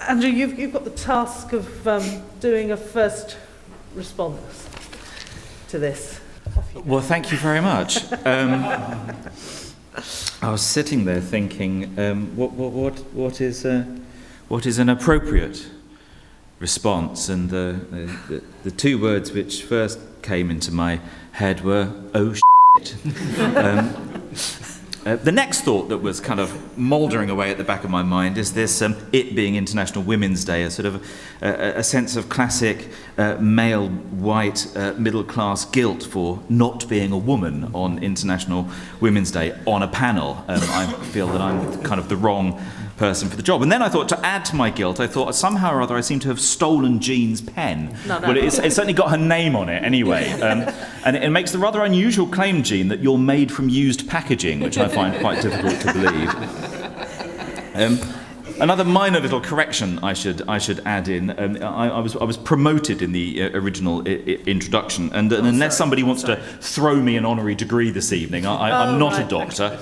Andrew, you've got the task of doing a first response to this. Well, thank you very much. I was sitting there thinking, what is an appropriate response? And the two words which first came into my head were, oh shit. The next thought that was kind of mouldering away at the back of my mind is this, it being International Women's Day, a sort of a sense of classic male, white, middle-class guilt for not being a woman on International Women's Day on a panel. I feel that I'm kind of the wrong person for the job. And then I thought, to add to my guilt, I thought somehow or other I seem to have stolen Jean's pen. No. Well, it's certainly got her name on it anyway. And it makes the rather unusual claim, Jean, that you're made from used packaging, which I find quite difficult to believe. Another minor little correction I should add in. I was promoted in the original introduction, and unless somebody wants to throw me an honorary degree this evening, I'm not a doctor.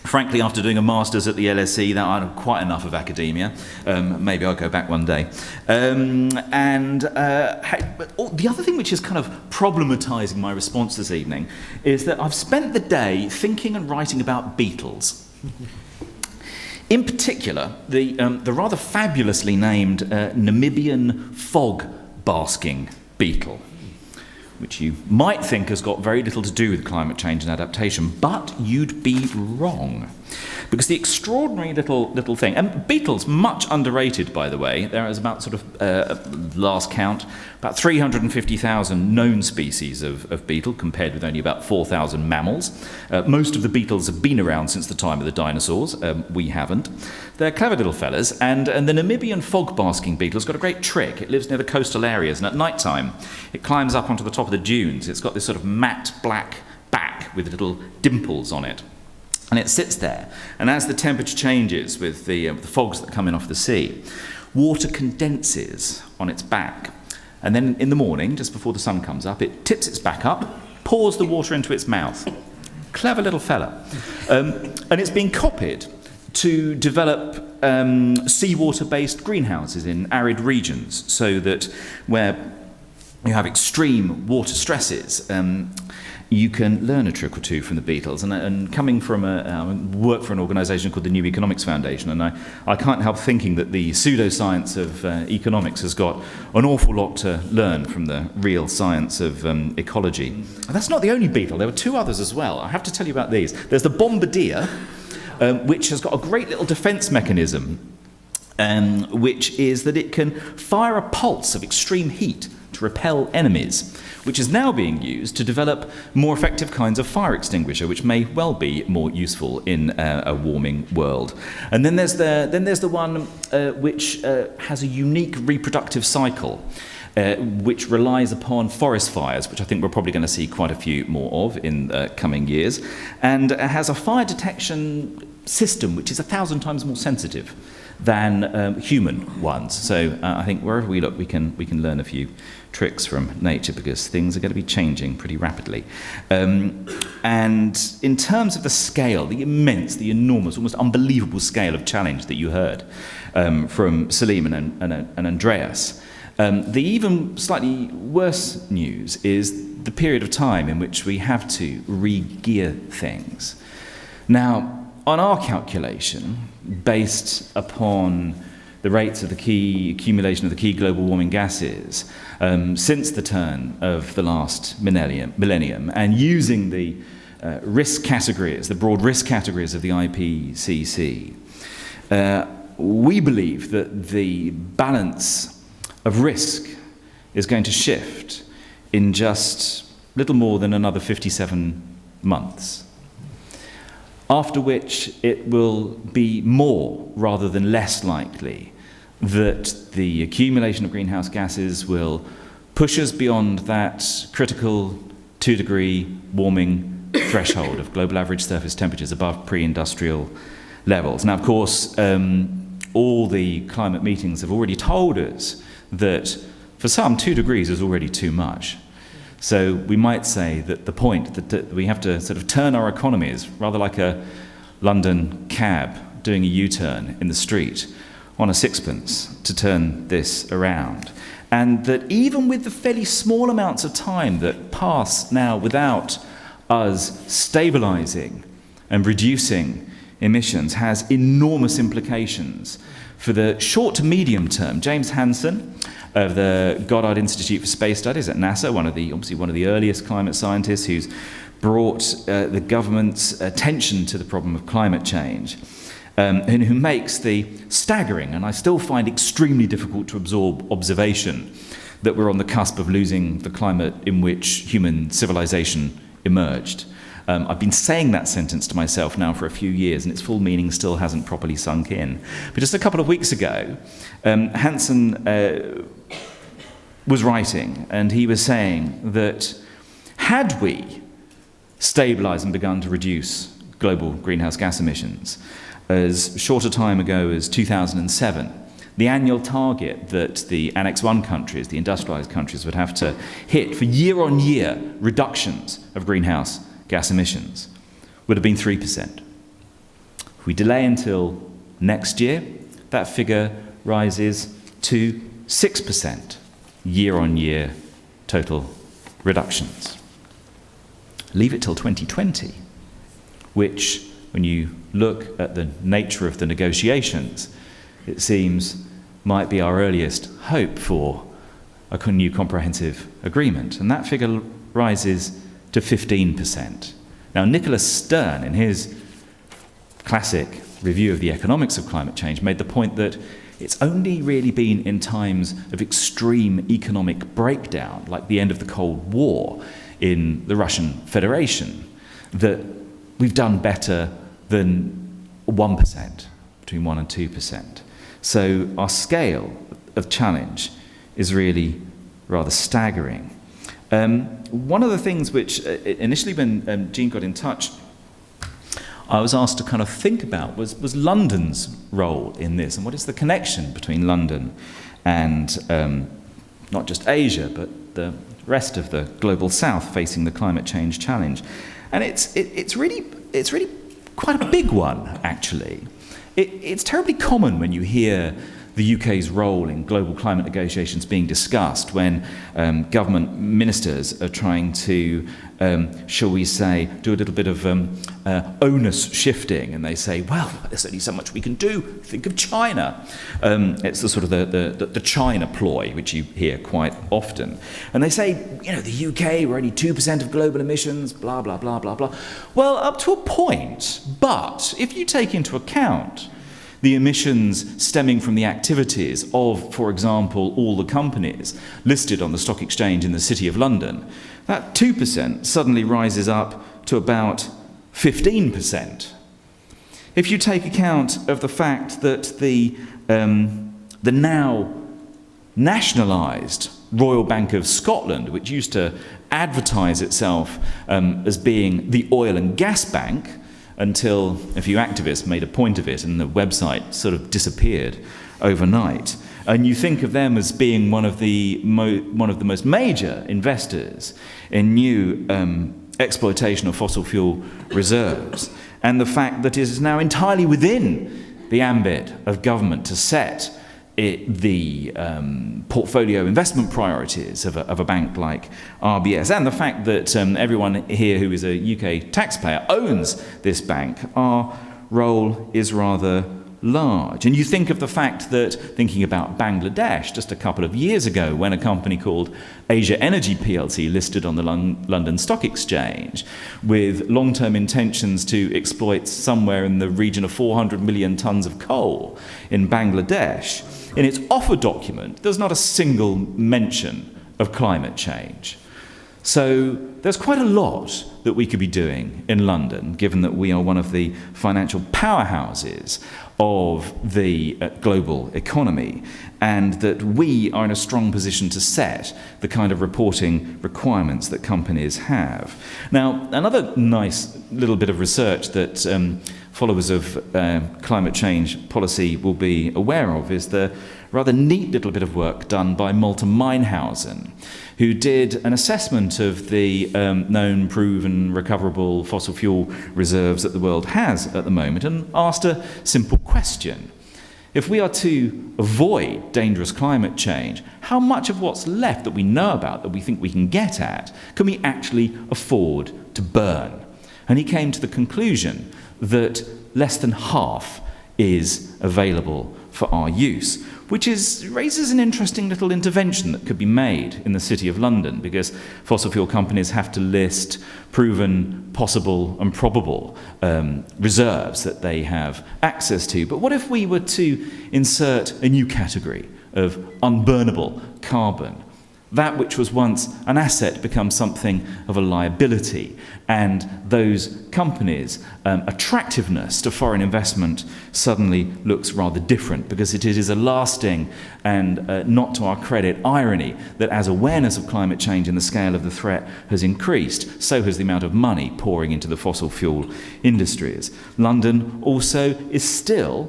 Frankly, after doing a master's at the LSE, that I had quite enough of academia. Maybe I'll go back one day. But the other thing which is kind of problematising my response this evening is that I've spent the day thinking and writing about beetles. In particular, the rather fabulously named Namibian fog-basking beetle, which you might think has got very little to do with climate change and adaptation, but you'd be wrong. Because the extraordinary little thing, and beetles, much underrated, by the way, there is about sort of, last count, about 350,000 known species of beetle, compared with only about 4,000 mammals. Most of the beetles have been around since the time of the dinosaurs. We haven't. They're clever little fellas, and the Namibian fog-basking beetle has got a great trick. It lives near the coastal areas, and at night time, it climbs up onto the top of the dunes. It's got this sort of matte black back with little dimples on it. And it sits there, and as the temperature changes with the fogs that come in off the sea, water condenses on its back. And then in the morning, just before the sun comes up, it tips its back up, pours the water into its mouth. Clever little fella. And it's been copied to develop seawater-based greenhouses in arid regions, so that where you have extreme water stresses, you can learn a trick or two from the beetles. And coming from work for an organisation called the New Economics Foundation, and I can't help thinking that the pseudoscience of economics has got an awful lot to learn from the real science of ecology. And that's not the only beetle. There were two others as well. I have to tell you about these. There's the bombardier, which has got a great little defence mechanism, which is that it can fire a pulse of extreme heat to repel enemies, which is now being used to develop more effective kinds of fire extinguisher, which may well be more useful in a warming world. And then there's the one which has a unique reproductive cycle, which relies upon forest fires, which I think we're probably going to see quite a few more of in coming years, and has a fire detection system which is 1,000 times more sensitive than human ones. So I think wherever we look, we can learn a few tricks from nature, because things are going to be changing pretty rapidly. And in terms of the scale, the immense, the enormous, almost unbelievable scale of challenge that you heard from Salim and Andreas, the even slightly worse news is the period of time in which we have to re-gear things. Now, on our calculation, based upon the rates of the key accumulation of the key global warming gases since the turn of the last millennium, and using the risk categories, the broad risk categories of the IPCC, we believe that the balance of risk is going to shift in just little more than another 57 months. After which it will be more rather than less likely that the accumulation of greenhouse gases will push us beyond that critical 2-degree warming threshold of global average surface temperatures above pre-industrial levels. Now, of course, all the climate meetings have already told us that for some, 2 degrees is already too much. So we might say that the point that we have to sort of turn our economies, rather like a London cab doing a U-turn in the street, on a sixpence to turn this around. And that even with the fairly small amounts of time that pass now without us stabilising and reducing emissions has enormous implications for the short to medium term. James Hansen of the Goddard Institute for Space Studies at NASA, obviously one of the earliest climate scientists who's brought the government's attention to the problem of climate change, and who makes the staggering, and I still find extremely difficult to absorb, observation that we're on the cusp of losing the climate in which human civilization emerged. I've been saying that sentence to myself now for a few years, and its full meaning still hasn't properly sunk in. But just a couple of weeks ago, Hansen was writing, and he was saying that had we stabilised and begun to reduce global greenhouse gas emissions as short a time ago as 2007, the annual target that the Annex I countries, the industrialised countries, would have to hit for year-on-year reductions of greenhouse gas emissions would have been 3%. If we delay until next year, that figure rises to 6% year-on-year total reductions. Leave it till 2020, which, when you look at the nature of the negotiations, it seems might be our earliest hope for a new comprehensive agreement. And that figure rises to 15%. Now, Nicholas Stern, in his classic review of the economics of climate change, made the point that it's only really been in times of extreme economic breakdown, like the end of the Cold War in the Russian Federation, that we've done better than 1%, between 1 and 2%. So our scale of challenge is really rather staggering. One of the things which initially when Jean got in touch, I was asked to kind of think about was London's role in this, and what is the connection between London and not just Asia, but the rest of the global south facing the climate change challenge. And it's really quite a big one, actually. It's terribly common when you hear the UK's role in global climate negotiations being discussed when government ministers are trying to, shall we say, do a little bit of onus shifting, and they say, well, there's only so much we can do. Think of China. It's the sort of the China ploy, which you hear quite often. And they say, the UK, we're only 2% of global emissions, blah, blah, blah, blah, blah. Well, up to a point, but if you take into account the emissions stemming from the activities of, for example, all the companies listed on the stock exchange in the City of London, that 2% suddenly rises up to about 15%. If you take account of the fact that the now nationalised Royal Bank of Scotland, which used to advertise itself as being the oil and gas bank, until a few activists made a point of it and the website sort of disappeared overnight. And you think of them as being one of the most major investors in new exploitation of fossil fuel reserves, and the fact that it is now entirely within the ambit of government to set the portfolio investment priorities of a bank like RBS, and the fact that everyone here who is a UK taxpayer owns this bank, our role is rather large. And you think of the fact that, thinking about Bangladesh just a couple of years ago, when a company called Asia Energy PLC listed on the London Stock Exchange with long-term intentions to exploit somewhere in the region of 400 million tonnes of coal in Bangladesh, in its offer document, there's not a single mention of climate change. So there's quite a lot that we could be doing in London, given that we are one of the financial powerhouses of the global economy, and that we are in a strong position to set the kind of reporting requirements that companies have. Now, another nice little bit of research that followers of climate change policy will be aware of is the rather neat little bit of work done by Malte Meinhausen, who did an assessment of the known, proven, recoverable fossil fuel reserves that the world has at the moment, and asked a simple question. if we are to avoid dangerous climate change, how much of what's left that we know about, that we think we can get at, can we actually afford to burn? And he came to the conclusion that less than half is available for our use, which raises an interesting little intervention that could be made in the City of London, because fossil fuel companies have to list proven, possible and probable reserves that they have access to. But what if we were to insert a new category of unburnable carbon? That which was once an asset becomes something of a liability, and those companies' attractiveness to foreign investment suddenly looks rather different, because it is a lasting and not to our credit irony that as awareness of climate change and the scale of the threat has increased, so has the amount of money pouring into the fossil fuel industries. London also is still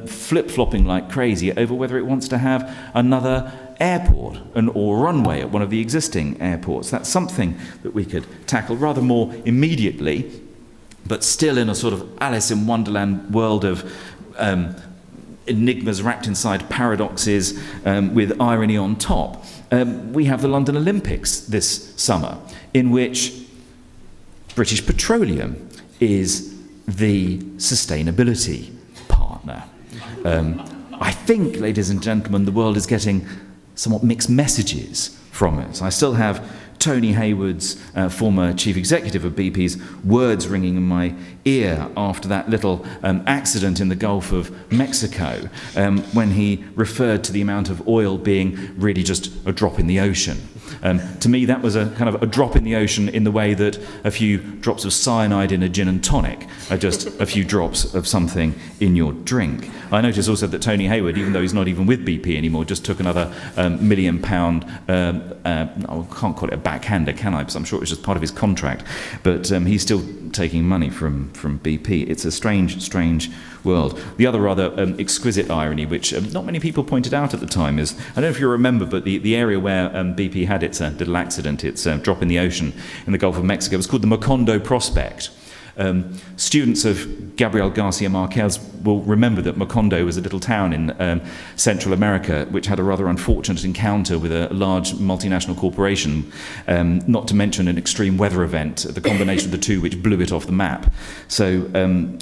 flip-flopping like crazy over whether it wants to have another airport or runway at one of the existing airports. That's something that we could tackle rather more immediately, but still in a sort of Alice in Wonderland world of enigmas wrapped inside paradoxes with irony on top. We have the London Olympics this summer, in which British Petroleum is the sustainability partner. I think, ladies and gentlemen, the world is getting somewhat mixed messages from us. I still have Tony Hayward's former chief executive of BP's words ringing in my ear after that little accident in the Gulf of Mexico, when he referred to the amount of oil being really just a drop in the ocean. To me, that was a kind of a drop in the ocean in the way that a few drops of cyanide in a gin and tonic are just a few drops of something in your drink. I noticed also that Tony Hayward, even though he's not even with BP anymore, just took another £1 million, I can't call it a backhander, can I? Because I'm sure it was just part of his contract. But he's still taking money from BP. It's a strange world. The other rather exquisite irony, which not many people pointed out at the time, is, I don't know if you remember, but the area where BP had its little accident, its drop in the ocean in the Gulf of Mexico, was called the Macondo Prospect. Students of Gabriel Garcia Marquez will remember that Macondo was a little town in Central America which had a rather unfortunate encounter with a large multinational corporation, not to mention an extreme weather event, the combination of the two which blew it off the map. So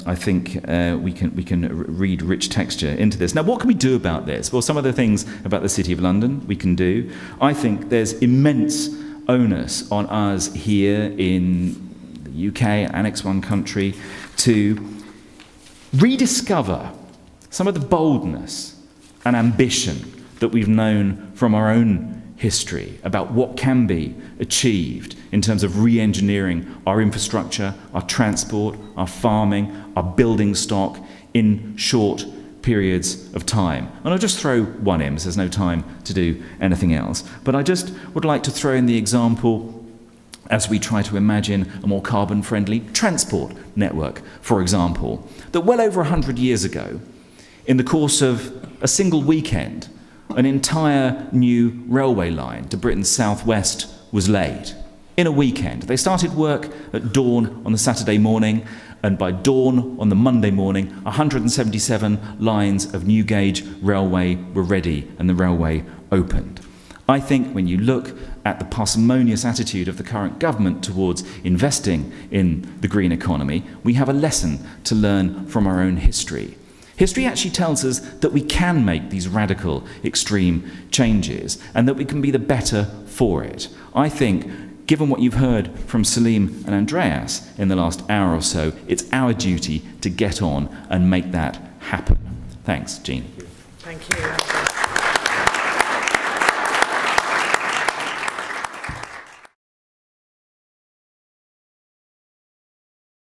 I think we can read rich texture into this. Now, what can we do about this? Well, some of the things about the City of London we can do. I think there's immense onus on us here in the UK, Annex 1 country, to rediscover some of the boldness and ambition that we've known from our own history about what can be achieved in terms of re-engineering our infrastructure, our transport, our farming, our building stock in short periods of time. And I'll just throw one in, because there's no time to do anything else. But I just would like to throw in the example, as we try to imagine a more carbon-friendly transport network, for example, that well over 100 years ago, in the course of a single weekend, an entire new railway line to Britain's southwest was laid. In a weekend. They started work at dawn on the Saturday morning, and by dawn on the Monday morning, 177 lines of new gauge railway were ready, and the railway opened. I think when you look at the parsimonious attitude of the current government towards investing in the green economy, we have a lesson to learn from our own history. History actually tells us that we can make these radical, extreme changes, and that we can be the better for it. I think, given what you've heard from Salim and Andreas in the last hour or so, it's our duty to get on and make that happen. Thanks, Jean. Thank you.